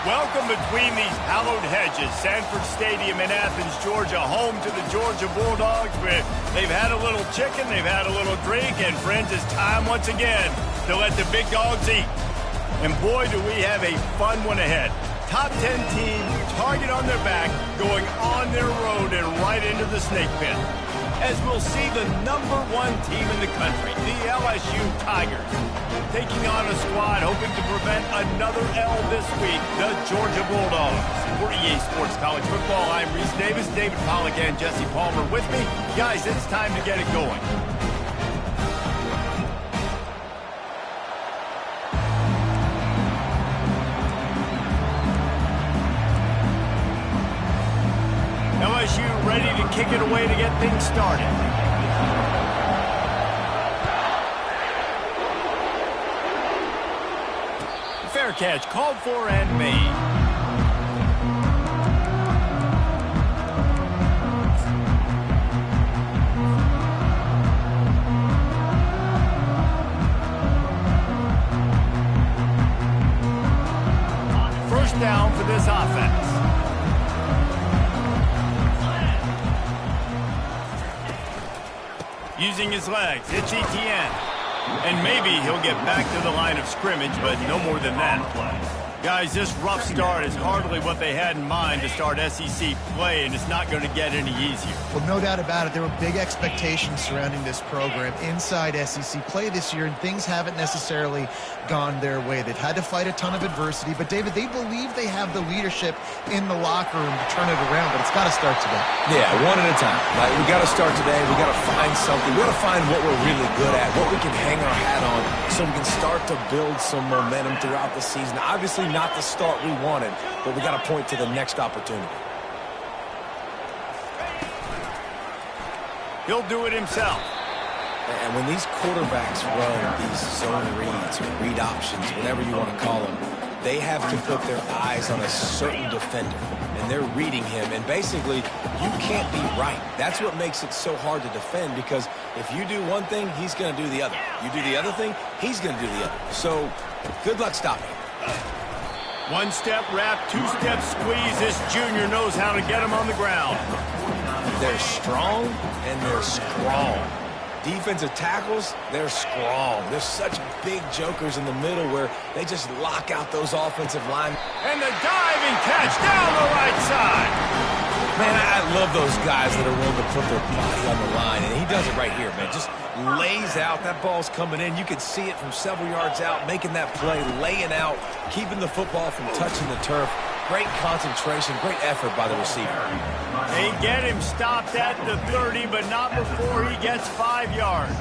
Welcome between these hallowed hedges. Sanford Stadium in Athens, Georgia, home to the Georgia Bulldogs. They've had a little chicken, they've had a little drink, and friends, it's time once again to let the big dogs eat. And boy, do we have a fun one ahead. Top 10 team, target on their back, going on their road and right into the snake pit. As we'll see the #1 team in the country, the LSU Tigers, taking on a squad hoping to prevent another L this week, the Georgia Bulldogs. For EA Sports College Football, I'm Reese Davis, David Pollack, and Jesse Palmer with me. Guys, it's time to get it going. LSU ready to kick it away to get things started. Fair catch called for and made. First down for this offense. Using his legs, it's Etienne. And maybe he'll get back to the line of scrimmage, but no more than that. Guys, this rough start is hardly what they had in mind to start SEC play, and it's not going to get any easier. Well, no doubt about it. There were big expectations surrounding this program inside SEC play this year, and things haven't necessarily gone their way. They've had to fight a ton of adversity, but, David, they believe they have the leadership in the locker room to turn it around, but it's got to start today. Yeah, one at a time. Like, we got to start today. We got to find something. We got to find what we're really good at, what we can hang our hat on, so we can start to build some momentum throughout the season. Obviously, not the start we wanted, but we got to point to the next opportunity. He'll do it himself. And when these quarterbacks run these zone reads or read options, whatever you want to call them, they have to put their eyes on a certain defender, and they're reading him. And basically, you can't be right. That's what makes it so hard to defend, because if you do one thing, he's going to do the other. You do the other thing, he's going to do the other. So, good luck stopping. One-step wrap, two-step squeeze. This junior knows how to get him on the ground. They're strong, and they're strong. Defensive tackles, they're strong. There's such big jokers in the middle where they just lock out those offensive linemen. And the diving catch down the right side. Man, I love those guys that are willing to put their body on the line, and he does it right here, man. Just lays out. That ball's coming in. You can see it from several yards out, making that play, laying out, keeping the football from touching the turf. Great concentration, great effort by the receiver. They get him stopped at the 30, but not before he gets 5 yards.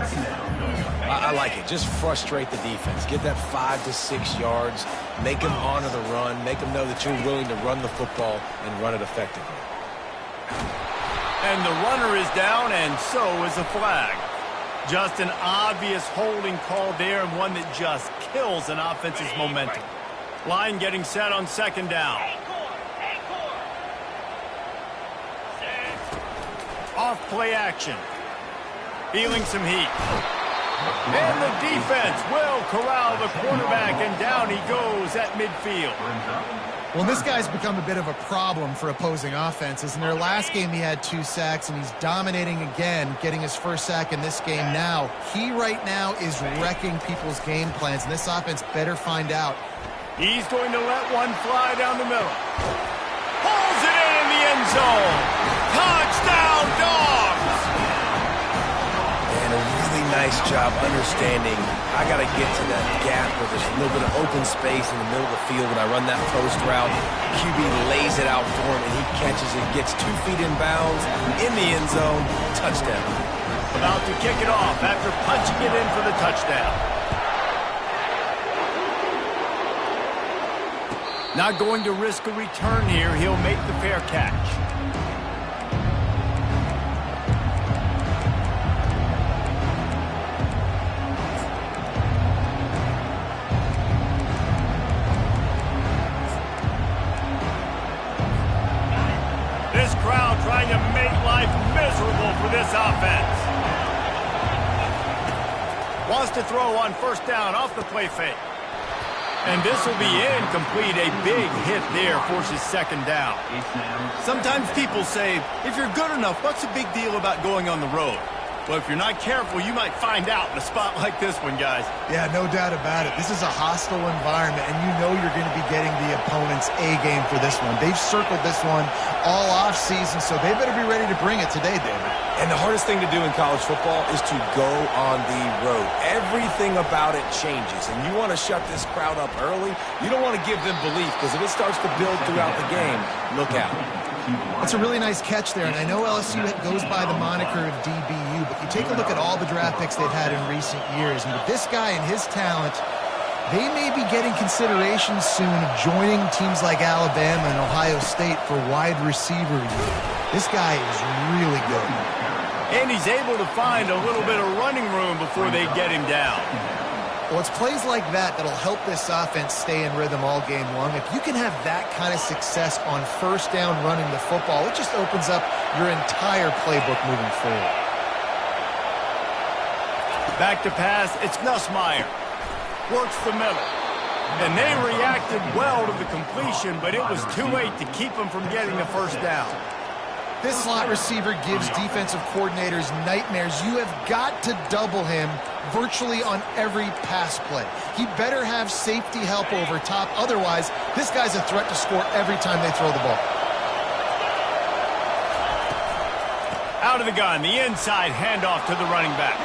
I like it. Just frustrate the defense. Get that 5 to 6 yards. Make them honor the run. Make them know that you're willing to run the football and run it effectively. And the runner is down, and so is a flag. Just an obvious holding call there, and one that just kills an offense's momentum. Line getting set on second down. Off play action. Feeling some heat. And the defense will corral the quarterback, and down he goes at midfield. Well, this guy's become a bit of a problem for opposing offenses. In their last game, he had 2 sacks, and he's dominating again, getting his first sack in this game now. He right now is wrecking people's game plans, and this offense better find out. He's going to let one fly down the middle. Pulls it in the end zone. Touchdown, Dogs! And a really nice job understanding I got to get to that gap where there's a little bit of open space in the middle of the field when I run that post route. QB lays it out for him, and he catches it, gets 2 feet in bounds, in the end zone, touchdown. About to kick it off after punching it in for the touchdown. Not going to risk a return here. He'll make the fair catch. This crowd trying to make life miserable for this offense. Wants to throw on first down off the play fake. And this will be incomplete. A big hit there forces second down. Sometimes people say, if you're good enough, what's the big deal about going on the road? Well, if you're not careful, you might find out in a spot like this one, guys. Yeah, no doubt about it. This is a hostile environment, and you know you're going to be getting the opponent's A game for this one. They've circled this one all offseason, so they better be ready to bring it today, David. And the hardest thing to do in college football is to go on the road. Everything about it changes, and you want to shut this crowd up early. You don't want to give them belief, because if it starts to build throughout the game, look out. That's a really nice catch there, and I know LSU goes by the moniker of DBU, but you take a look at all the draft picks they've had in recent years, and with this guy and his talent, they may be getting consideration soon of joining teams like Alabama and Ohio State for wide receiver. This guy is really good. And he's able to find a little bit of running room before they get him down. Well, it's plays like that that'll help this offense stay in rhythm all game long. If you can have that kind of success on first down running the football, it just opens up your entire playbook moving forward. Back to pass, it's Nussmeier. Works the middle. And they reacted well to the completion, but it was too late to keep them from getting the first down. This slot receiver gives defensive coordinators nightmares. You have got to double him virtually on every pass play. He better have safety help over top. Otherwise, this guy's a threat to score every time they throw the ball. Out of the gun, the inside handoff to the running back.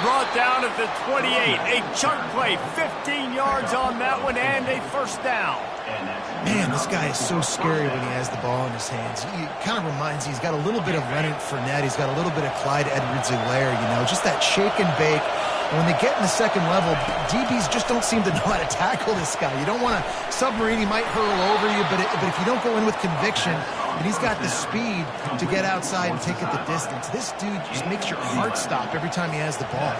Brought down at the 28. A chunk play, 15 yards on that one, and a first down. Man, this guy is so scary when he has the ball in his hands. He kind of reminds me, he's got a little bit of Leonard Fournette. He's got a little bit of Clyde Edwards-Helaire, you know, just that shake and bake. And when they get in the second level, DBs just don't seem to know how to tackle this guy. You don't want to submarine. He might hurl over you, but if you don't go in with conviction, and he's got the speed to get outside and take it the distance. This dude just makes your heart stop every time he has the ball.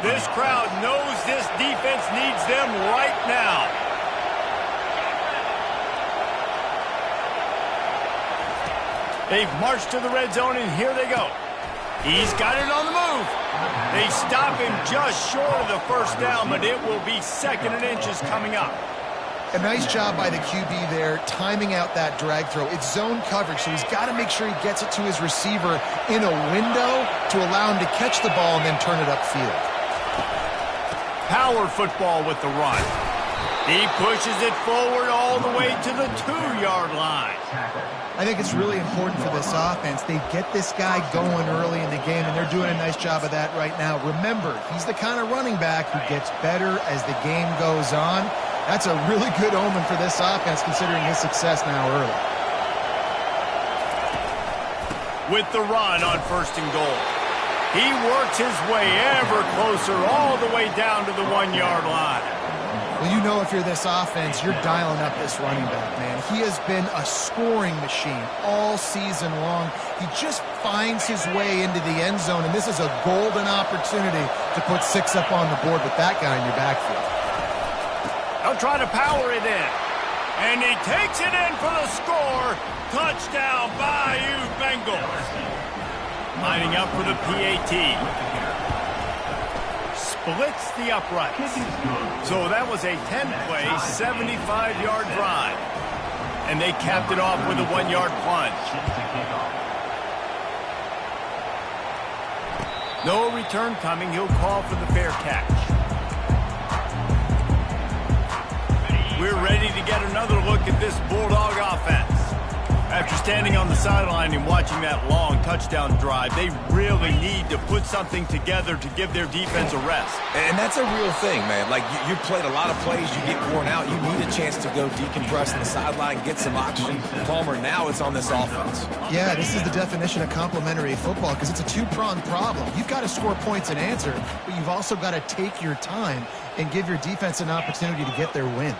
This crowd knows this defense needs them right now. They've marched to the red zone, and here they go. He's got it on the move. They stop him just short of the first down, but it will be second and inches coming up. A nice job by the QB there, timing out that drag throw. It's zone coverage, so he's got to make sure he gets it to his receiver in a window to allow him to catch the ball and then turn it upfield. Power football with the run. He pushes it forward all the way to the 2-yard line. I think it's really important for this offense. They get this guy going early in the game, and they're doing a nice job of that right now. Remember, he's the kind of running back who gets better as the game goes on. That's a really good omen for this offense, considering his success now early. With the run on first and goal. He works his way ever closer all the way down to the 1-yard line. Well, you know, if you're this offense, you're dialing up this running back, man. He has been a scoring machine all season long. He just finds his way into the end zone, and this is a golden opportunity to put 6 up on the board with that guy in your backfield. They'll try to power it in. And he takes it in for the score. Touchdown, Bayou Bengals. Lining up for the PAT. Splits the uprights. So that was a 10-play, 75-yard drive. And they capped it off with a 1-yard plunge. No return coming. He'll call for the fair catch. We're ready to get another look at this Bulldog offense. After standing on the sideline and watching that long touchdown drive, they really need to put something together to give their defense a rest. And that's a real thing, man. Like, you played a lot of plays, you get worn out, you need a chance to go decompress on the sideline, get some oxygen. Palmer, now it's on this offense. Yeah, this is the definition of complementary football because it's a two-pronged problem. You've got to score points and answer, but you've also got to take your time and give your defense an opportunity to get their win.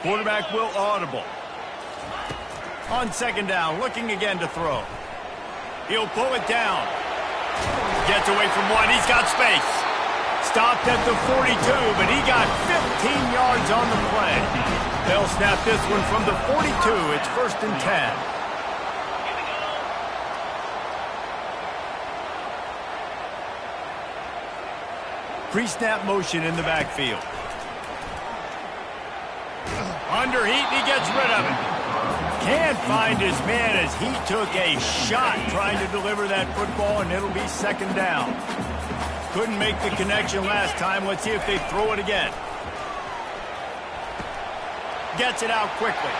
Quarterback will audible. On second down, looking again to throw. He'll pull it down. Gets away from one. He's got space. Stopped at the 42, but he got 15 yards on the play. They'll snap this one from the 42. It's first and 10. Pre-snap motion in the backfield. Under heat, and he gets rid of it. Can't find his man as he took a shot trying to deliver that football, and it'll be second down. Couldn't make the connection last time. Let's see if they throw it again. Gets it out quickly.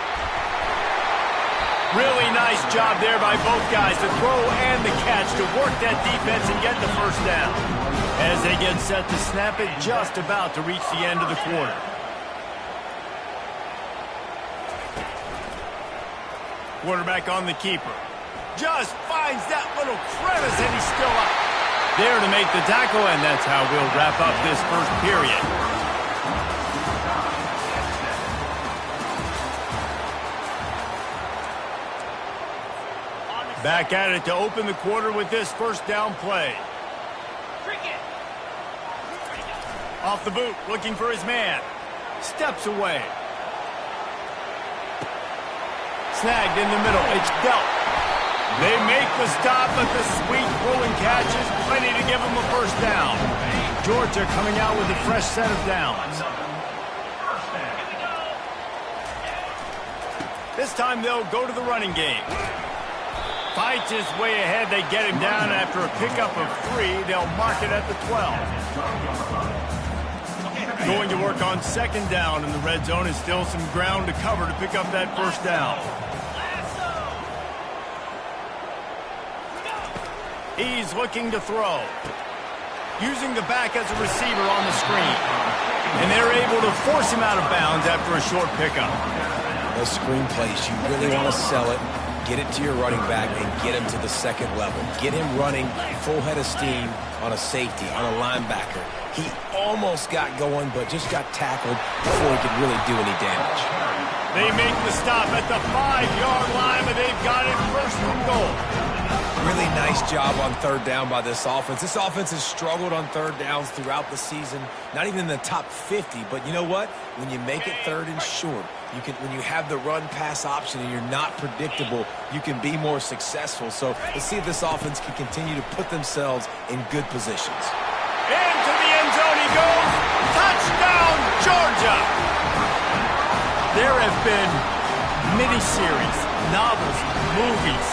Really nice job there by both guys, the throw and the catch, to work that defense and get the first down. As they get set to snap it, just about to reach the end of the quarter. Quarterback on the keeper. Just finds that little crevice, and he's still up. There to make the tackle, and that's how we'll wrap up this first period. Back at it to open the quarter with this first down play. Off the boot, looking for his man. Steps away. Snagged in the middle. It's dealt. They make the stop, but the sweet throwing catch is plenty to give them a first down. Georgia coming out with a fresh set of downs. This time they'll go to the running game. Fights his way ahead. They get him down after a pickup of 3. They'll mark it at the 12. Going to work on second down in the red zone. Is still some ground to cover to pick up that first down. He's looking to throw. Using the back as a receiver on the screen. And they're able to force him out of bounds after a short pickup. Those screen plays, you really want to sell it. Get it to your running back and get him to the second level. Get him running full head of steam on a safety, on a linebacker. He almost got going, but just got tackled before he could really do any damage. They make the stop at the 5-yard line, but they've got it first and goal. Really nice job on third down by this offense. This offense has struggled on third downs throughout the season. Not even in the top 50, but you know what? When you make it third and short, when you have the run-pass option and you're not predictable, you can be more successful. So let's see if this offense can continue to put themselves in good positions. Into the end zone he goes. Touchdown, Georgia! There have been miniseries, novels, movies,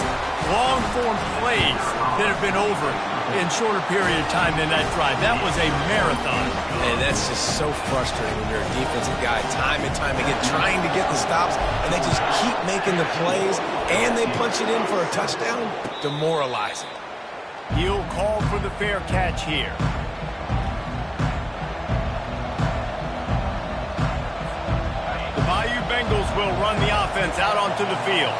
long-form plays that have been over in shorter period of time than that drive. That was a marathon. And that's just so frustrating when you're a defensive guy time and time again trying to get the stops, and they just keep making the plays, and they punch it in for a touchdown. Demoralizing. He'll call for the fair catch here. The Bayou Bengals will run the offense out onto the field.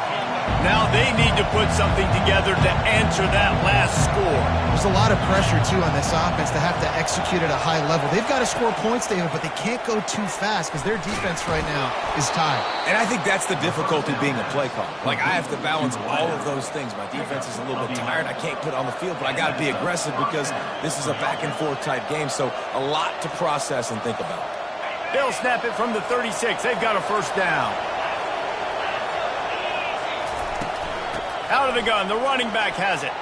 Now they need to put something together to answer that last score. There's a lot of pressure, too, on this offense to have to execute at a high level. They've got to score points, David, but they can't go too fast because their defense right now is tied. And I think that's the difficulty being a play caller. Like, I have to balance all of those things. My defense is a little bit tired. I can't put it on the field, but I got to be aggressive because this is a back-and-forth type game. So a lot to process and think about. They'll snap it from the 36. They've got a first down. Out of the gun, the running back has it.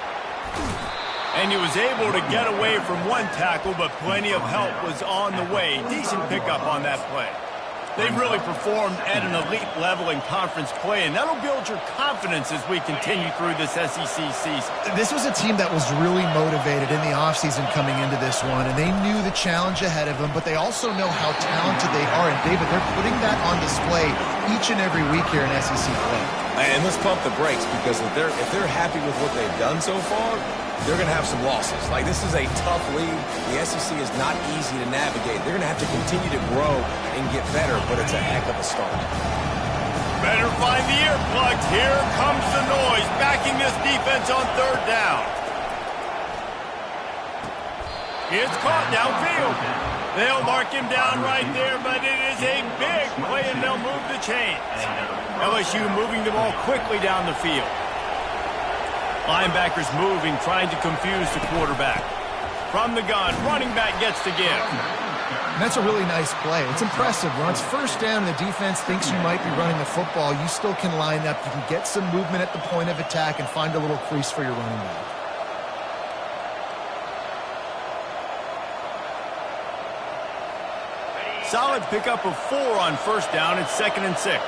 And he was able to get away from one tackle, but plenty of help was on the way. Decent pickup on that play. They've really performed at an elite level in conference play, and that'll build your confidence as we continue through this SEC season. This was a team that was really motivated in the offseason coming into this one, and they knew the challenge ahead of them, but they also know how talented they are. And, David, they're putting that on display each and every week here in SEC play. And let's pump the brakes, because if they're happy with what they've done so far, they're going to have some losses. Like, this is a tough league. The SEC is not easy to navigate. They're going to have to continue to grow and get better, but it's a heck of a start. Better find the earplugs. Here comes the noise, backing this defense on third down. It's caught downfield. They'll mark him down right there, but it is a big play, and they'll move the chains. LSU moving the ball quickly down the field. Linebackers moving, trying to confuse the quarterback. From the gun, running back gets the give. And that's a really nice play. It's impressive. When it's first down and the defense thinks you might be running the football, you still can line up. You can get some movement at the point of attack and find a little crease for your running back. Solid pickup of 4 on first down. It's 2nd and 6.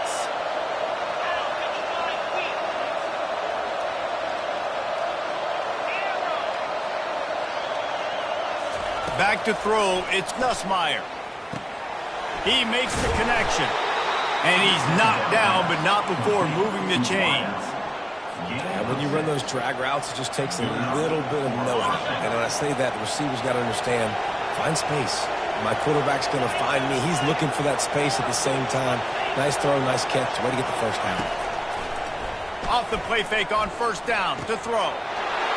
Back to throw, it's Nussmeier. He makes the connection. And he's knocked down, but not before moving the chains. Yeah, when you run those drag routes, it just takes a little bit of knowing. And when I say that, the receiver's got to understand, find space. My quarterback's going to find me. He's looking for that space at the same time. Nice throw, nice catch. Way to get the first down. Off the play fake on first down to throw.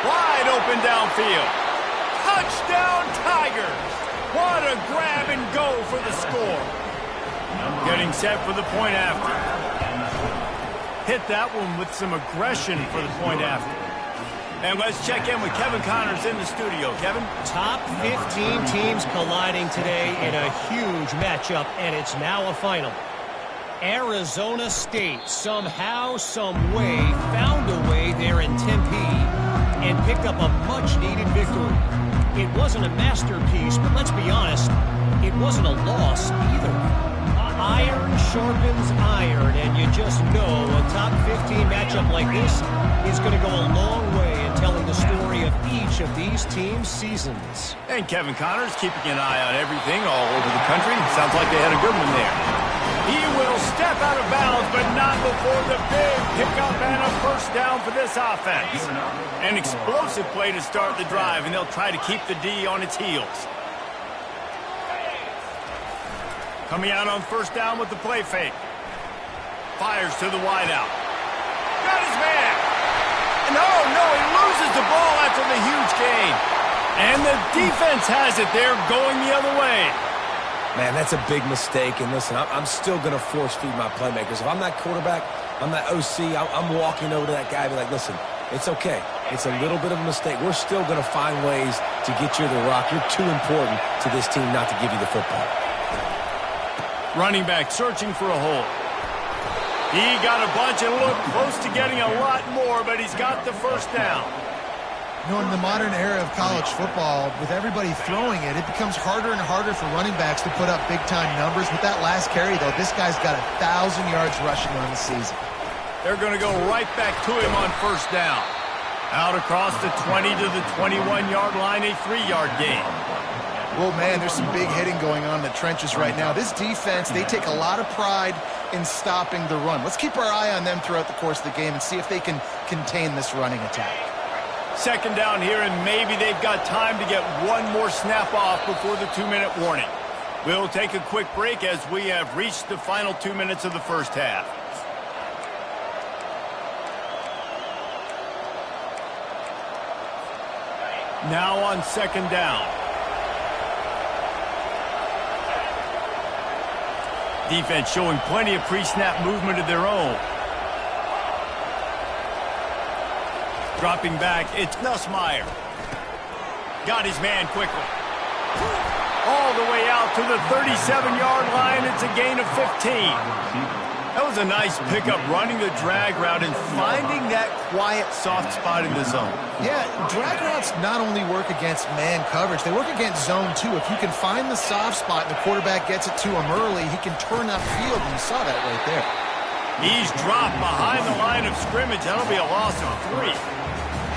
Wide open downfield. Touchdown Tigers! What a grab and go for the score. Getting set for the point after. Hit that one with some aggression for the point after. And let's check in with Kevin Connors in the studio. Kevin? Top 15 teams colliding today in a huge matchup, and it's now a final. Arizona State somehow, some way, found a way there in Tempe and picked up a much-needed victory. It wasn't a masterpiece, but let's be honest, it wasn't a loss either. Iron sharpens iron, and you just know a top 15 matchup like this is going to go a long way in telling the story of each of these teams' seasons. And Kevin Connors keeping an eye on everything all over the country. Sounds like they had a good one there. He will step out of bounds, but not before the big pickup and a first down for this offense. An explosive play to start the drive, and they'll try to keep the D on its heels. Coming out on first down with the play fake. Fires to the wideout. Got his man. No, he loses the ball after the huge gain. And the defense has it there going the other way. Man, that's a big mistake. And listen, I'm still going to force feed my playmakers. If I'm that quarterback, I'm that OC, I'm walking over to that guy and be like, listen, it's okay. It's a little bit of a mistake. We're still going to find ways to get you the rock. You're too important to this team not to give you the football. Running back searching for a hole. He got a bunch and looked close to getting a lot more, but he's got the first down. You know, in the modern era of college football, with everybody throwing it, it becomes harder and harder for running backs to put up big-time numbers. With that last carry, though, this guy's got 1,000 yards rushing on the season. They're going to go right back to him on first down. Out across the 20 to the 21-yard line, a 3-yard gain. Well, man, there's some big hitting going on in the trenches right now. This defense, they take a lot of pride in stopping the run. Let's keep our eye on them throughout the course of the game and see if they can contain this running attack. Second down here, and maybe they've got time to get one more snap off before the 2-minute warning. We'll take a quick break as we have reached the final 2 minutes of the first half. Now on second down. Defense showing plenty of pre-snap movement of their own. Dropping back, it's Nussmeier. Got his man quickly. All the way out to the 37-yard line. It's a gain of 15. That was a nice pickup, running the drag route and finding that quiet, soft spot in the zone. Yeah, drag routes not only work against man coverage, they work against zone too. If you can find the soft spot and the quarterback gets it to him early, he can turn upfield, and you saw that right there. He's dropped behind the line of scrimmage. That'll be a loss of 3.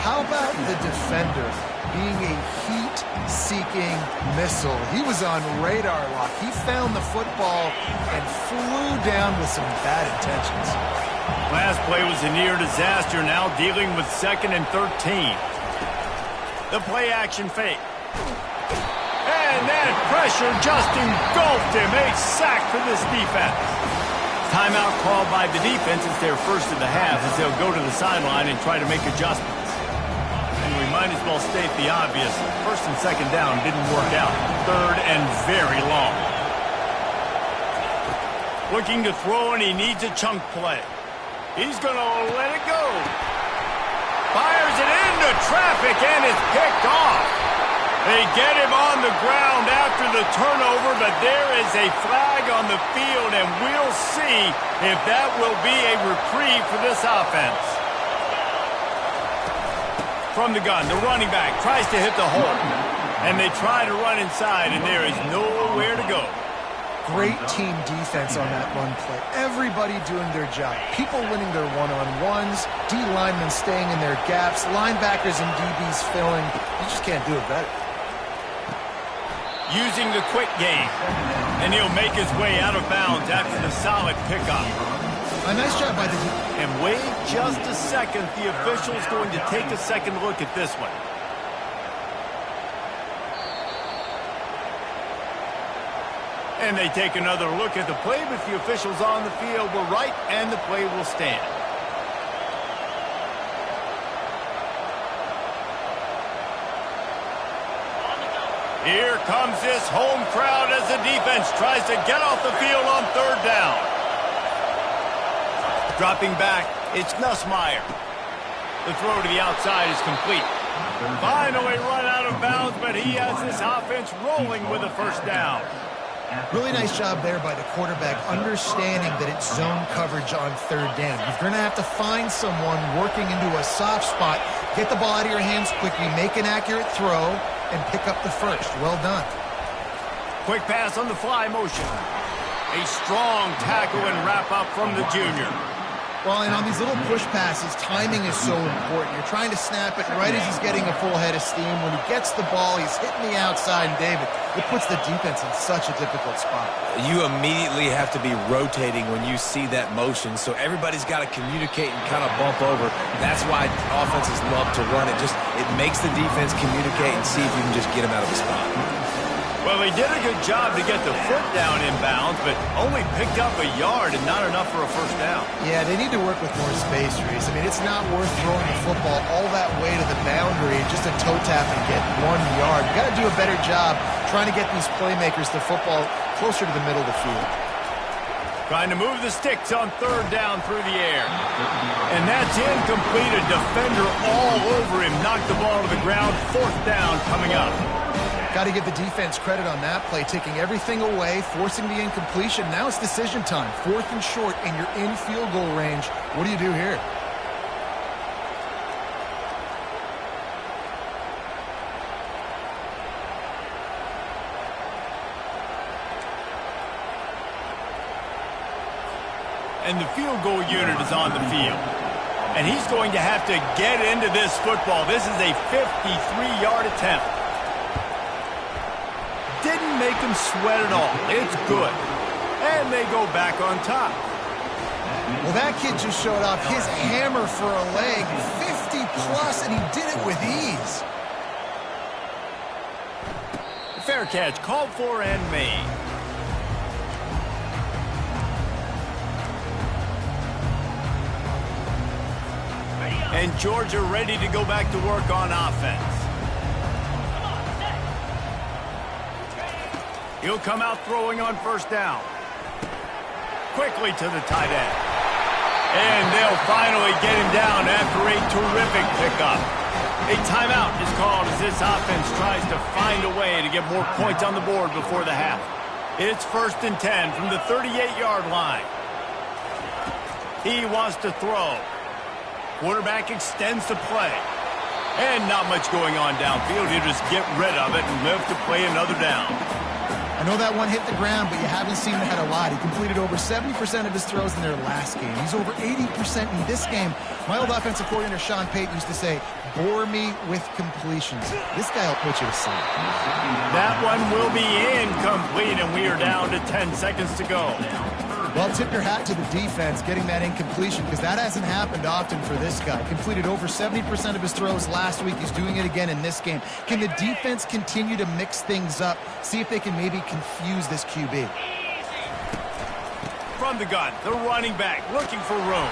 How about the defender being a heat-seeking missile? He was on radar lock. He found the football and flew down with some bad intentions. Last play was a near disaster, now dealing with 2nd and 13. The play action fake. And that pressure just engulfed him. A sack for this defense. Timeout called by the defense. It's their first of the half as they'll go to the sideline and try to make adjustments. And we might as well state the obvious. First and second down didn't work out. Third and very long. Looking to throw, and he needs a chunk play. He's going to let it go. Fires it into traffic, and it's picked off. They get him on the ground after the turnover, but there is a flag on the field, and we'll see if that will be a reprieve for this offense. From the gun, the running back tries to hit the hole, and they try to run inside, and there is nowhere to go. Great team defense on that run play. Everybody doing their job. People winning their one-on-ones, D linemen staying in their gaps, linebackers and DBs filling. You just can't do it better. Using the quick game, and he'll make his way out of bounds after the solid pickup. A nice job by the And wait just a second. The official's going to take a second look at this one. And they take another look at the play, but the officials on the field were right, and the play will stand. Here comes this home crowd as the defense tries to get off the field on third down. Dropping back, it's Nussmeier. The throw to the outside is complete. Finally run out of bounds, but he has this offense rolling with a first down. Really nice job there by the quarterback, understanding that it's zone coverage on third down. You're going to have to find someone working into a soft spot, get the ball out of your hands quickly, make an accurate throw, and pick up the first. Well done. Quick pass on the fly motion. A strong tackle and wrap up from the junior. Well, and on these little push passes, timing is so important. You're trying to snap it right as he's getting a full head of steam. When he gets the ball, he's hitting the outside, and David, it puts the defense in such a difficult spot. You immediately have to be rotating when you see that motion, so everybody's got to communicate and kind of bump over. That's why offenses love to run it. It makes the defense communicate and see if you can just get him out of the spot. Well, he did a good job to get the foot down inbounds, but only picked up a yard and not enough for a first down. Yeah, they need to work with more space, Reese. I mean, it's not worth throwing the football all that way to the boundary just to toe tap and get 1 yard. You got to do a better job trying to get these playmakers the football closer to the middle of the field. Trying to move the sticks on third down through the air. And that's incomplete. A defender all over him. Knocked the ball to the ground. Fourth down coming up. Got to give the defense credit on that play, taking everything away, forcing the incompletion. Now it's decision time. 4th and short, and you're in field goal range. What do you do here? And the field goal unit is on the field. And he's going to have to get into this football. This is a 53-yard attempt. Didn't make him sweat at all. It's good. And they go back on top. Well, that kid just showed off his hammer for a leg. 50-plus, and he did it with ease. Fair catch, called for and made. And Georgia ready to go back to work on offense. He'll come out throwing on first down. Quickly to the tight end. And they'll finally get him down after a terrific pickup. A timeout is called as this offense tries to find a way to get more points on the board before the half. It's 1st and 10 from the 38-yard line. He wants to throw. Quarterback extends the play. And not much going on downfield. He'll just get rid of it and live to play another down. I know that one hit the ground, but you haven't seen that a lot. He completed over 70% of his throws in their last game. He's over 80% in this game. My old offensive coordinator, Sean Payton, used to say, bore me with completions. This guy will put you to sleep. That one will be incomplete, and we are down to 10 seconds to go. Well, tip your hat to the defense getting that incompletion, because that hasn't happened often for this guy. Completed over 70% of his throws last week. He's doing it again in this game. Can the defense continue to mix things up? See if they can maybe confuse this QB. From the gun, the running back looking for room.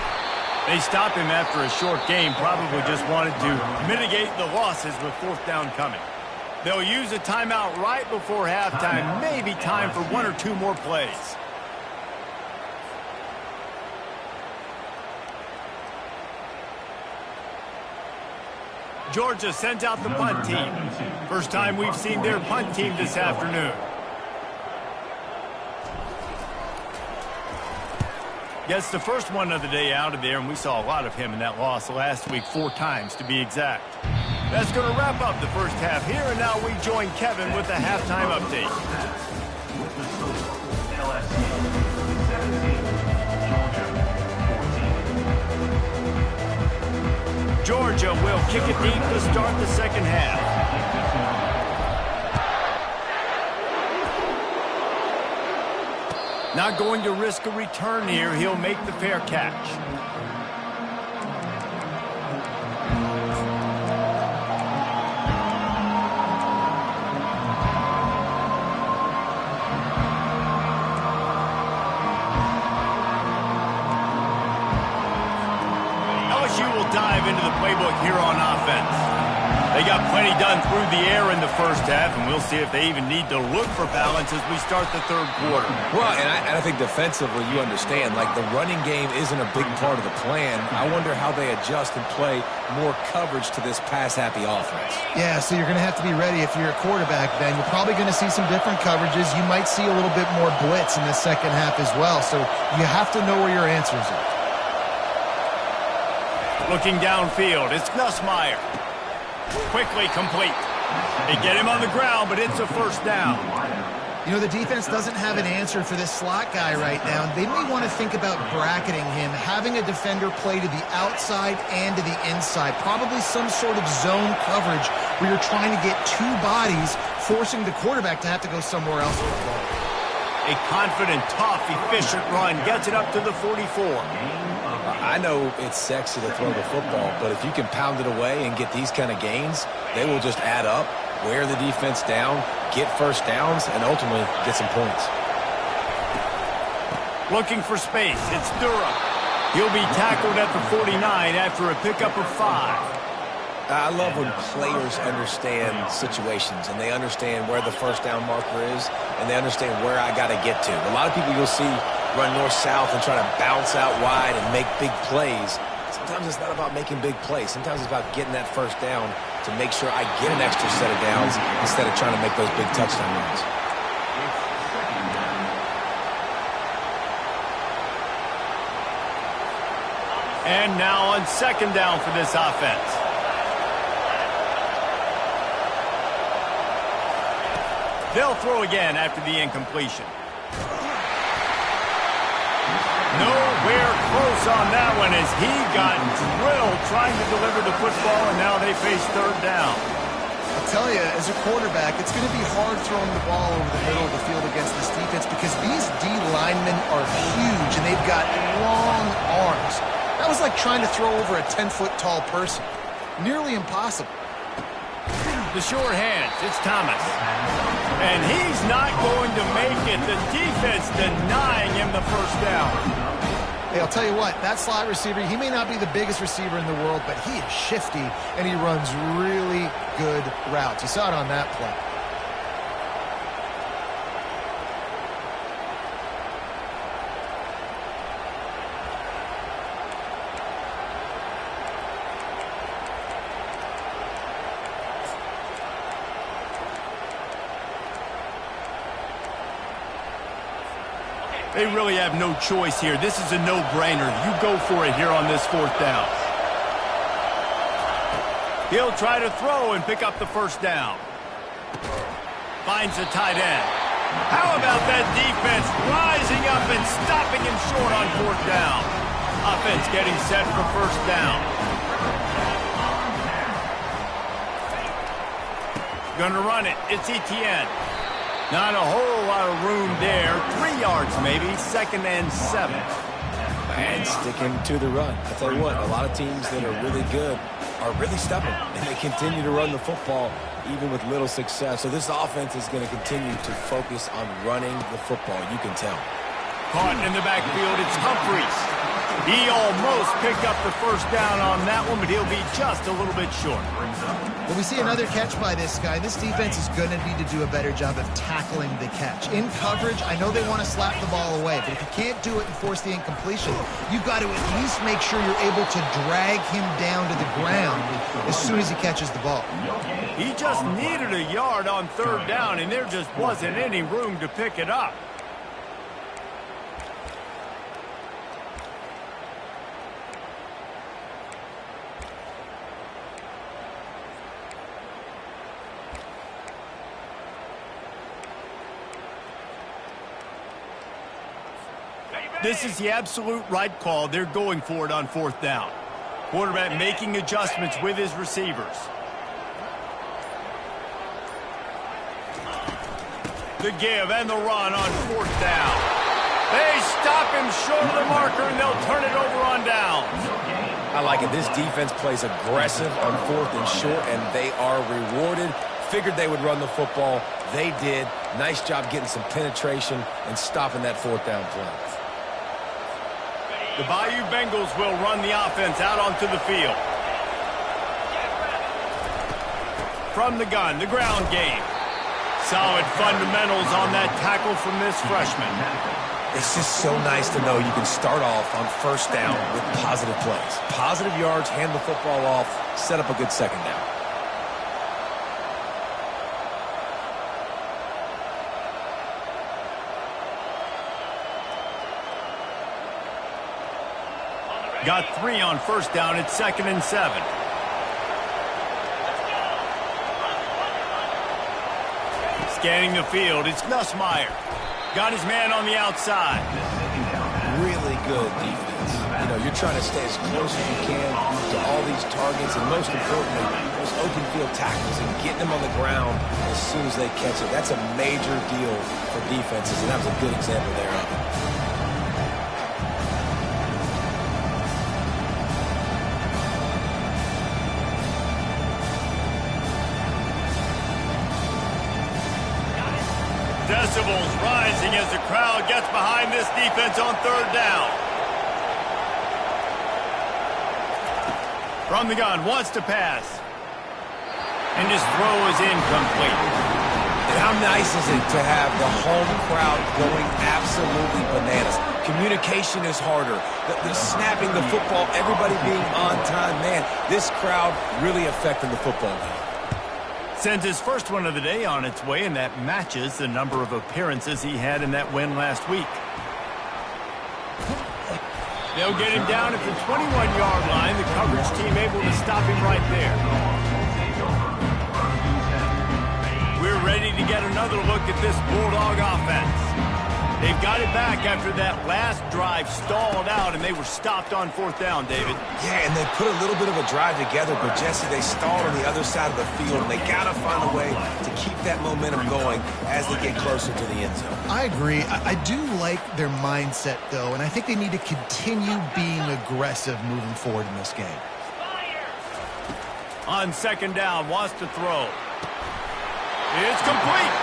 They stopped him after a short game, probably just wanted to mitigate the losses with 4th down coming. They'll use a timeout right before halftime, maybe time for 1 or 2 more plays. Georgia sends out the punt team. First time we've seen their punt team this afternoon. Gets the first one of the day out of there, and we saw a lot of him in that loss last week, 4 times to be exact. That's going to wrap up the first half here, and now we join Kevin with the halftime update. LSU 17, Georgia 14. Georgia will kick it deep to start the second half. Not going to risk a return here. He'll make the fair catch. LSU will dive into the playbook here on offense. They got plenty done through the air in the first half, and we'll see if they even need to look for balance as we start the third quarter. Well, and I think defensively, you understand, like the running game isn't a big part of the plan. I wonder how they adjust and play more coverage to this pass-happy offense. Yeah, so you're going to have to be ready if you're a quarterback, Ben. You're probably going to see some different coverages. You might see a little bit more blitz in the second half as well, so you have to know where your answers are. Looking downfield, it's Nussmeier. Quickly complete. They get him on the ground, but it's a first down. You know, the defense doesn't have an answer for this slot guy right now. They may want to think about bracketing him, having a defender play to the outside and to the inside. Probably some sort of zone coverage where you're trying to get two bodies, forcing the quarterback to have to go somewhere else with the ball. A confident, tough, efficient run gets it up to the 44. I know it's sexy to throw the football, but if you can pound it away and get these kind of gains, they will just add up, wear the defense down, get first downs, and ultimately get some points. Looking for space, it's Durham. He'll be tackled at the 49 after a pickup of 5. I love when players understand situations and they understand where the first down marker is and they understand where I got to get to. A lot of people you'll see run north-south and try to bounce out wide and make big plays. Sometimes it's not about making big plays. Sometimes it's about getting that first down to make sure I get an extra set of downs instead of trying to make those big touchdown runs. And now on second down for this offense. They'll throw again after the incompletion. Nowhere close on that one as he got drilled trying to deliver the football, and now they face third down. I'll tell you, as a quarterback, it's going to be hard throwing the ball over the middle of the field against this defense because these D linemen are huge and they've got long arms. That was like trying to throw over a 10-foot tall person. Nearly impossible. The short hands, it's Thomas. And he's not going to make it. The defense denying him the first down. Hey, I'll tell you what, that slot receiver, he may not be the biggest receiver in the world, but he is shifty, and he runs really good routes. You saw it on that play. They really have no choice here. This is a no-brainer. You go for it here on this fourth down. He'll try to throw and pick up the first down. Finds the tight end. How about that defense rising up and stopping him short on fourth down? Offense getting set for first down. Gonna run it. It's Etienne. Not a whole lot of room there. 3 yards maybe. Second and 7. And sticking to the run. I tell you what, a lot of teams that are really good are really stubborn, and they continue to run the football even with little success. So this offense is going to continue to focus on running the football. You can tell. Caught in the backfield, it's Humphries. He almost picked up the first down on that one, but he'll be just a little bit short. Well, we see another catch by this guy. This defense is going to need to do a better job of tackling the catch. In coverage, I know they want to slap the ball away, but if you can't do it and force the incompletion, you've got to at least make sure you're able to drag him down to the ground as soon as he catches the ball. He just needed a yard on third down, and there just wasn't any room to pick it up. This is the absolute right call. They're going for it on 4th down. Quarterback making adjustments with his receivers. The give and the run on 4th down. They stop him short of the marker, and they'll turn it over on downs. I like it. This defense plays aggressive on 4th and short, and they are rewarded. Figured they would run the football. They did. Nice job getting some penetration and stopping that 4th down play. The Bayou Bengals will run the offense out onto the field. From the gun, the ground game. Solid fundamentals on that tackle from this freshman. It's just so nice to know you can start off on 1st down with positive plays. Positive yards, hand the football off, set up a good 2nd down. Got 3 on 1st down. It's 2nd and 7. Scanning the field, it's Nussmeier. Got his man on the outside. Really good defense. You know, you're trying to stay as close as you can to all these targets, and most importantly, those open field tackles and getting them on the ground as soon as they catch it. That's a major deal for defenses, and that was a good example there of it. Decibels rising as the crowd gets behind this defense on 3rd down. From the gun, wants to pass. And his throw is incomplete. And how nice is it to have the home crowd going absolutely bananas? Communication is harder. The snapping the football, everybody being on time. Man, this crowd really affecting the football game. Sends his first one of the day on its way, and that matches the number of appearances he had in that win last week. They'll get him down at the 21-yard line. The coverage team able to stop him right there. We're ready to get another look at this Bulldog offense. They've got it back after that last drive stalled out, and they were stopped on 4th down, David. Yeah, and they put a little bit of a drive together, but Jesse, they stalled on the other side of the field, and they got to find a way to keep that momentum going as they get closer to the end zone. I agree. I do like their mindset, though, and I think they need to continue being aggressive moving forward in this game. On 2nd down, wants to throw. It's complete.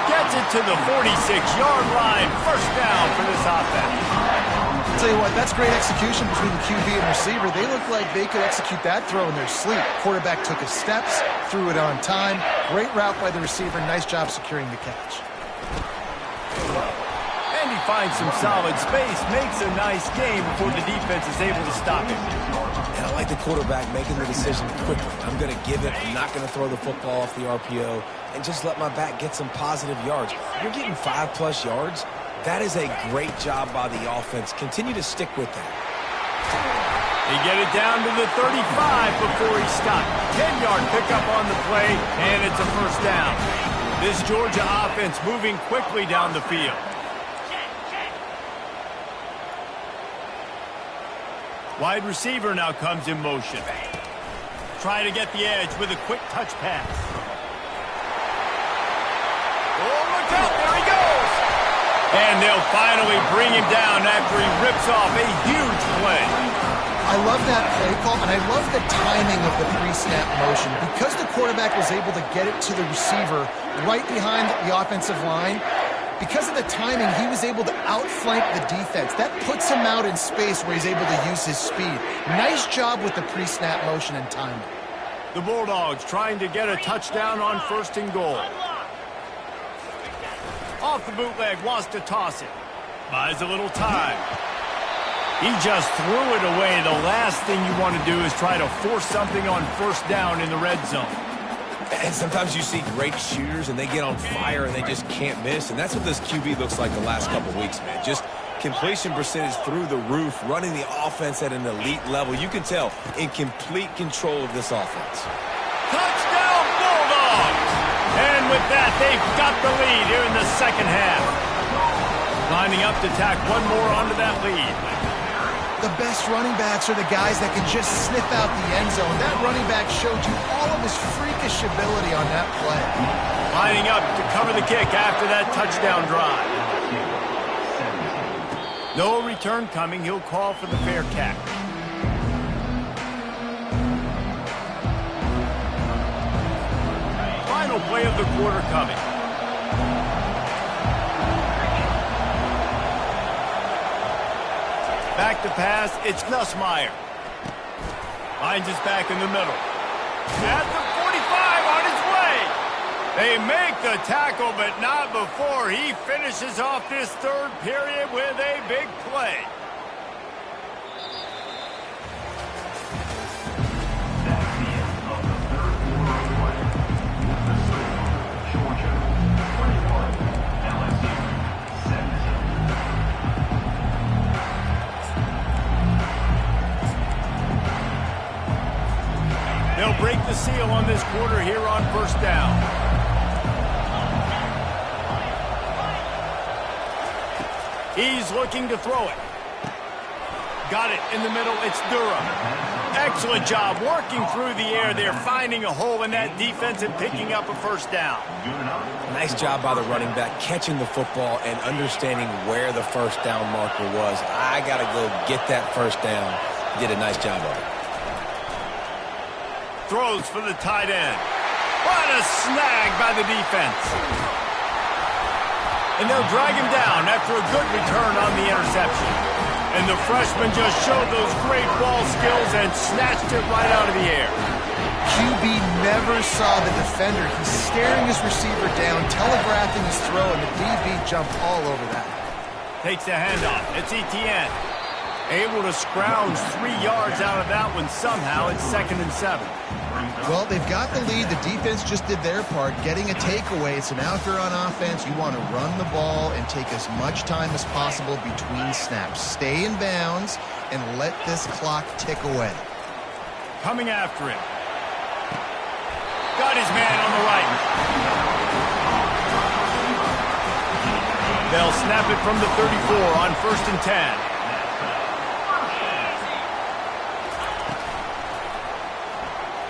Gets it to the 46-yard line. 1st down for this offense. I'll tell you what, that's great execution between the QB and receiver. They look like they could execute that throw in their sleep. Quarterback took his steps, threw it on time. Great route by the receiver. Nice job securing the catch. And he finds some solid space, makes a nice game before the defense is able to stop him. And I like the quarterback making the decision quickly. I'm going to give it. I'm not going to throw the football off the RPO and just let my back get some positive yards. You're getting 5+ yards. That is a great job by the offense. Continue to stick with that. They get it down to the 35 before he stopped. 10-yard pickup on the play, and it's a 1st down. This Georgia offense moving quickly down the field. Wide receiver now comes in motion. Trying to get the edge with a quick touch pass. Oh, look out, there he goes! And they'll finally bring him down after he rips off a huge play. I love that play call, and I love the timing of the pre-snap motion. Because the quarterback was able to get it to the receiver right behind the offensive line, because of the timing, he was able to outflank the defense. That puts him out in space where he's able to use his speed. Nice job with the pre-snap motion and timing. The Bulldogs trying to get a touchdown on 1st and goal. Off the bootleg, wants to toss it. Buys a little time. He just threw it away. The last thing you want to do is try to force something on 1st down in the red zone. And sometimes you see great shooters, and they get on fire, and they just can't miss. And that's what this QB looks like the last couple weeks, man. Just completion percentage through the roof, running the offense at an elite level. You can tell in complete control of this offense. Touchdown, Bulldogs! And with that, they've got the lead here in the 2nd half. Lining up to tack one more onto that lead. The best running backs are the guys that can just sniff out the end zone. That running back showed you all of his freakish ability on that play. Lining up to cover the kick after that touchdown drive. No return coming. He'll call for the fair catch. Final play of the quarter coming. Back to pass, it's Nussmeier. Finds his back in the middle. At the 45, on his way. They make the tackle, but not before he finishes off this third period with a big play. That's the end of the third quarter play. The score, Georgia 21, LSU 17. They'll break the seal on this quarter here on first down. He's looking to throw it. Got it in the middle. It's Durham. Excellent job working through the air there, finding a hole in that defense and picking up a first down. Nice job by the running back, catching the football and understanding where the first down marker was. I got to go get that first down. He did a nice job of it. Throws for the tight end. What a snag by the defense. And they'll drag him down after a good return on the interception. And the freshman just showed those great ball skills and snatched it right out of the air. QB never saw the defender. He's staring his receiver down, telegraphing his throw, and the DB jumped all over that. Takes the handoff. It's Etienne. Able to scrounge 3 yards out of that one somehow. It's 2nd and 7. Well, they've got the lead. The defense just did their part, getting a takeaway. So now if you're on offense, you want to run the ball and take as much time as possible between snaps. Stay in bounds and let this clock tick away. Coming after him. Got his man on the right. They'll snap it from the 34 on 1st and 10.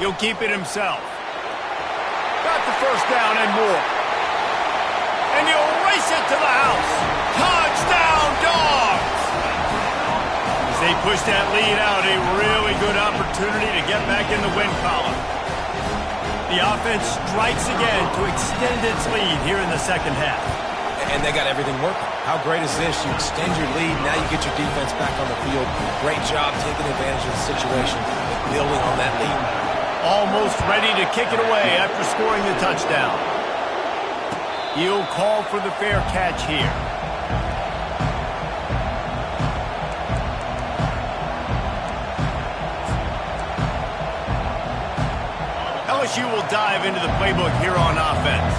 He'll keep it himself. Got the first down and more. And he'll race it to the house. Touchdown, Dogs! As they push that lead out, a really good opportunity to get back in the win column. The offense strikes again to extend its lead here in the second half. And they got everything working. How great is this? You extend your lead, now you get your defense back on the field. Great job taking advantage of the situation, building on that lead. Almost ready to kick it away after scoring the touchdown. He'll call for the fair catch here. LSU will dive into the playbook here on offense.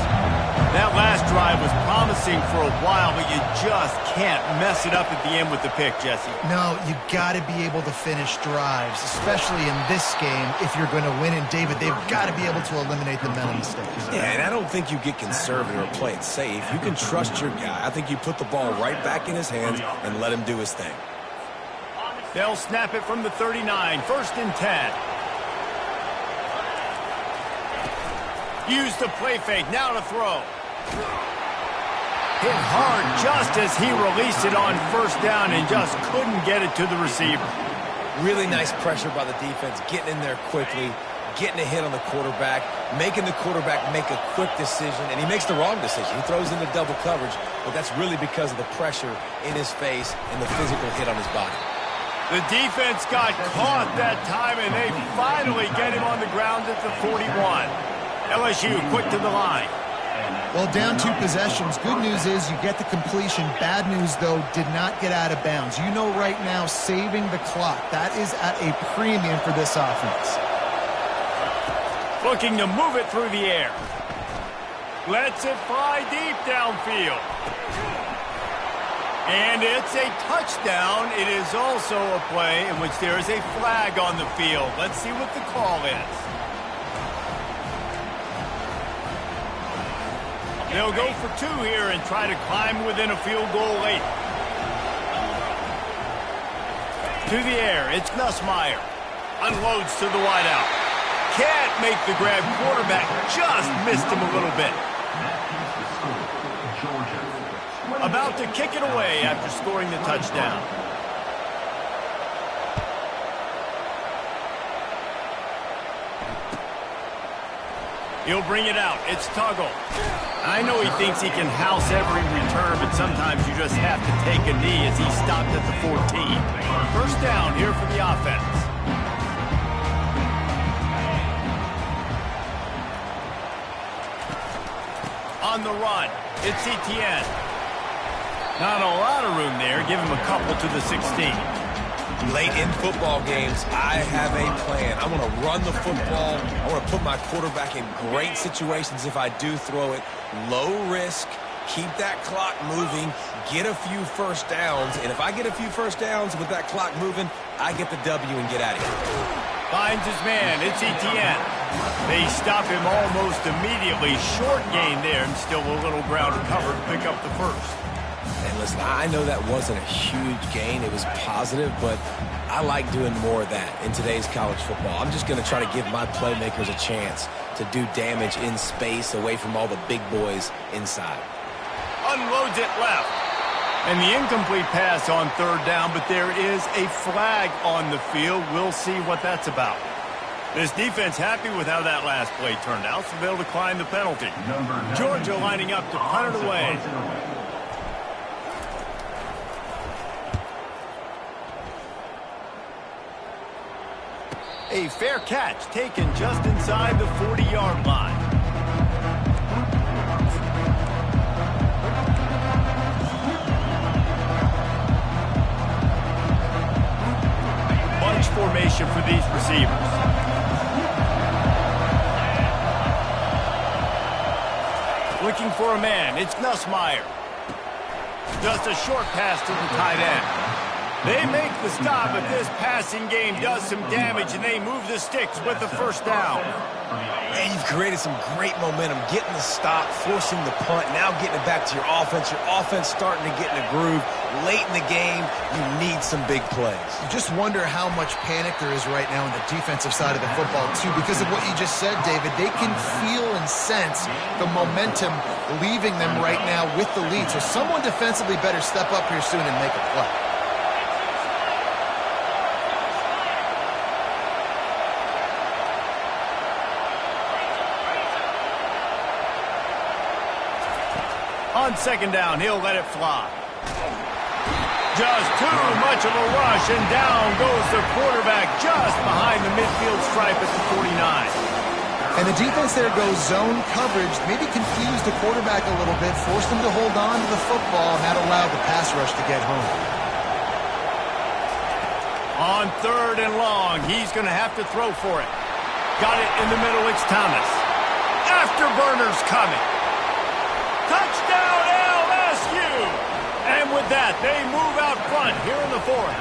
That last drive was promising for a while, but you just can't mess it up at the end with the pick, Jesse. No, you got to be able to finish drives, especially in this game. If you're going to win, and David, they've got to be able to eliminate the mental mistakes. Yeah, and I don't think you get conservative or play it safe. You can trust your guy. I think you put the ball right back in his hands and let him do his thing. They'll snap it from the 39, 1st and 10. Use the play fake, now to throw. Hit hard just as he released it on first down and just couldn't get it to the receiver. Really nice pressure by the defense, getting in there quickly, getting a hit on the quarterback, making the quarterback make a quick decision, and he makes the wrong decision. He throws into double coverage, but that's really because of the pressure in his face and the physical hit on his body. The defense got caught that time, and they finally get him on the ground at the 41. LSU quick to the line. Well, down 2 possessions. Good news is you get the completion. Bad news, though, did not get out of bounds. You know right now, saving the clock, that is at a premium for this offense. Looking to move it through the air. Lets it fly deep downfield. And it's a touchdown. It is also a play in which there is a flag on the field. Let's see what the call is. They'll go for 2 here and try to climb within a field goal late. To the air, it's Nussmeier. Unloads to the wideout. Can't make the grab. Quarterback just missed him a little bit. About to kick it away after scoring the touchdown. He'll bring it out. It's Tuggle. I know he thinks he can house every return, but sometimes you just have to take a knee as he stopped at the 14. First down here for the offense. On the run, it's Etienne. Not a lot of room there. Give him a couple to the 16. Late in football games, I have a plan. I want to run the football. I want to put my quarterback in great situations if I do throw it. Low risk, keep that clock moving, get a few first downs. And if I get a few first downs with that clock moving, I get the W and get out of here. Finds his man. It's Etienne. They stop him almost immediately. Short gain there and still a little ground to cover to pick up the first. And listen, I know that wasn't a huge gain. It was positive, but I like doing more of that in today's college football. I'm just going to try to give my playmakers a chance to do damage in space away from all the big boys inside. Unloads it left. And the incomplete pass on 3rd down, but there is a flag on the field. We'll see what that's about. This defense happy with how that last play turned out, so they'll decline the penalty. Georgia lining up to punt it away. A fair catch taken just inside the 40-yard line. Bunch formation for these receivers. Looking for a man. It's Nussmeier. Just a short pass to the tight end. They make the stop, but this passing game does some damage, and they move the sticks with the first down. Man, you've created some great momentum, getting the stop, forcing the punt, now getting it back to your offense. Your offense starting to get in a groove. Late in the game, you need some big plays. You just wonder how much panic there is right now on the defensive side of the football, too, because of what you just said, David. They can feel and sense the momentum leaving them right now with the lead. So someone defensively better step up here soon and make a play. On 2nd down, he'll let it fly. Just too much of a rush, and down goes the quarterback just behind the midfield stripe at the 49. And the defense there goes zone coverage, maybe confused the quarterback a little bit, forced him to hold on to the football, and that allowed the pass rush to get home. On 3rd and long, he's going to have to throw for it. Got it in the middle, it's Thomas. Afterburners coming. Touchdown, LSU! And with that, they move out front here in the 4th.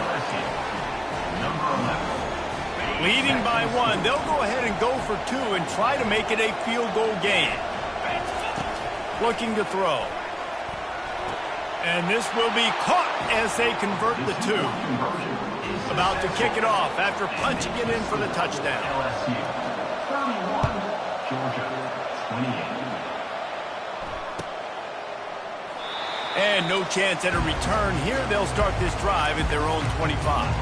Leading by 1, they'll go ahead and go for 2 and try to make it a field goal game. Looking to throw. And this will be caught as they convert the 2. About to kick it off after punching it in for the touchdown. LSU 31, Georgia 28. And no chance at a return here. They'll start this drive at their own 25.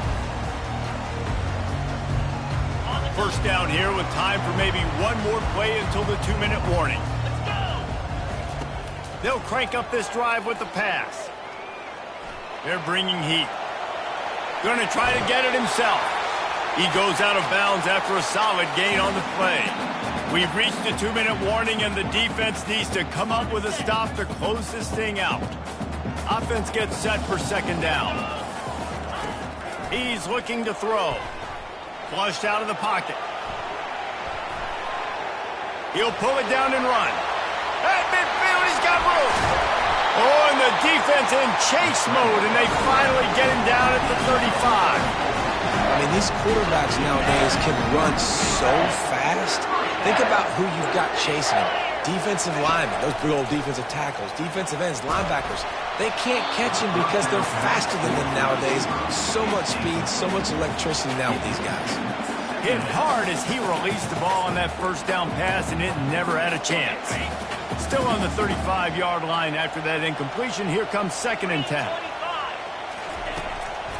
First down here with time for maybe one more play until the 2-minute warning. Let's go! They'll crank up this drive with the pass. They're bringing heat. Going to try to get it himself. He goes out of bounds after a solid gain on the play. We've reached the 2-minute warning, and the defense needs to come up with a stop to close this thing out. Offense gets set for 2nd down. He's looking to throw. Flushed out of the pocket. He'll pull it down and run. At midfield, he's got room. Oh, and the defense in chase mode, and they finally get him down at the 35. I mean, these quarterbacks nowadays can run so fast. Think about who you've got chasing him. defensive linemen, those big old defensive tackles, defensive ends, linebackers, they can't catch him because they're faster than them nowadays. So much speed, so much electricity now with these guys. Hit hard as he released the ball on that first down pass, and it never had a chance. Still on the 35-yard line after that incompletion. Here comes 2nd and 10.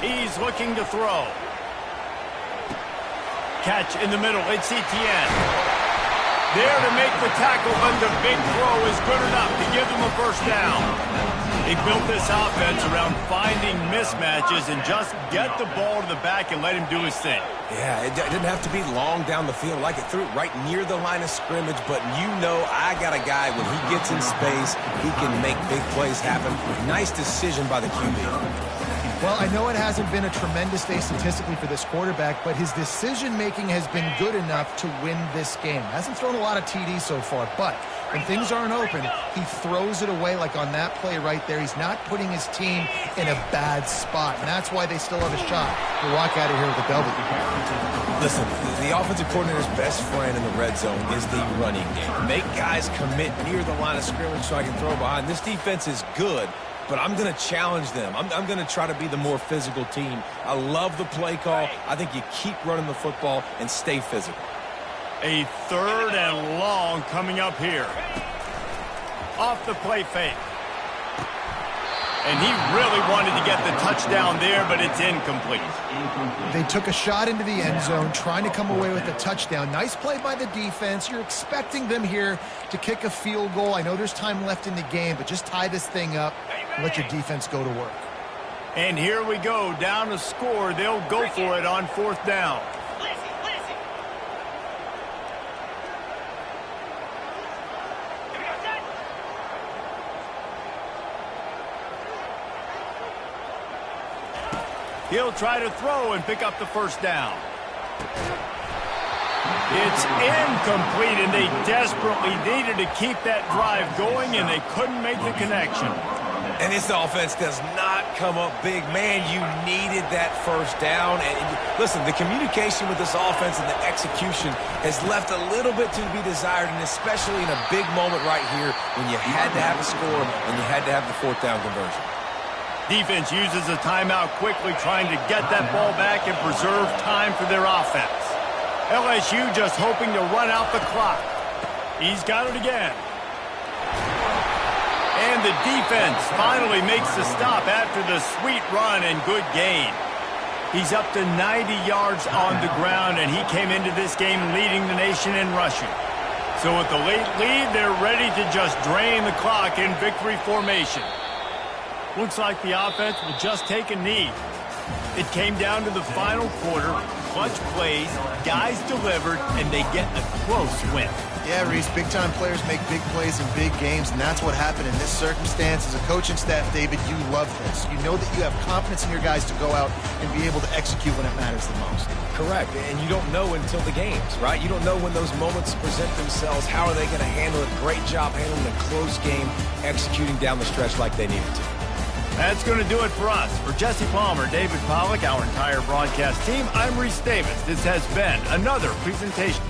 He's looking to throw. Catch in the middle. It's Etienne. There to make the tackle, but the big throw is good enough to give them a first down. He built this offense around finding mismatches and just get the ball to the back and let him do his thing. Yeah, it didn't have to be long down the field. Like it threw it right near the line of scrimmage, but you know I got a guy, when he gets in space, he can make big plays happen. Nice decision by the QB. Well, I know it hasn't been a tremendous day statistically for this quarterback, but his decision-making has been good enough to win this game. Hasn't thrown a lot of TDs so far, but when things aren't open, he throws it away like on that play right there. He's not putting his team in a bad spot, and that's why they still have a shot to walk out of here with a W. Listen, the offensive coordinator's best friend in the red zone is the running game. Make guys commit near the line of scrimmage so I can throw behind. This defense is good, but I'm going to challenge them. I'm going to try to be the more physical team. I love the play call. I think you keep running the football and stay physical. A 3rd and long coming up here. Off the play fake. And he really wanted to get the touchdown there, but it's incomplete. They took a shot into the end zone, trying to come away with a touchdown. Nice play by the defense. You're expecting them here to kick a field goal. I know there's time left in the game, but just tie this thing up and let your defense go to work. And here we go, down to score. They'll go for it on 4th down. He'll try to throw and pick up the first down. It's incomplete, and they desperately needed to keep that drive going, and they couldn't make the connection. And this offense does not come up big. Man, you needed that first down. And listen, the communication with this offense and the execution has left a little bit to be desired, and especially in a big moment right here when you had to have a score and you had to have the 4th down conversion. Defense uses a timeout quickly, trying to get that ball back and preserve time for their offense. LSU just hoping to run out the clock. He's got it again. And the defense finally makes the stop after the sweet run and good gain. He's up to 90 yards on the ground, and he came into this game leading the nation in rushing. So with the late lead, they're ready to just drain the clock in victory formation. Looks like the offense will just take a knee. It came down to the final quarter. Clutch plays, guys delivered, and they get a close win. Yeah, Reese, big-time players make big plays in big games, and that's what happened in this circumstance. As a coaching staff, David, you love this. You know that you have confidence in your guys to go out and be able to execute when it matters the most. Correct, and you don't know until the games, right? You don't know when those moments present themselves. How are they going to handle it? Great job handling a close game, executing down the stretch like they needed to. That's going to do it for us. For Jesse Palmer, David Pollack, our entire broadcast team, I'm Reese Davis. This has been another presentation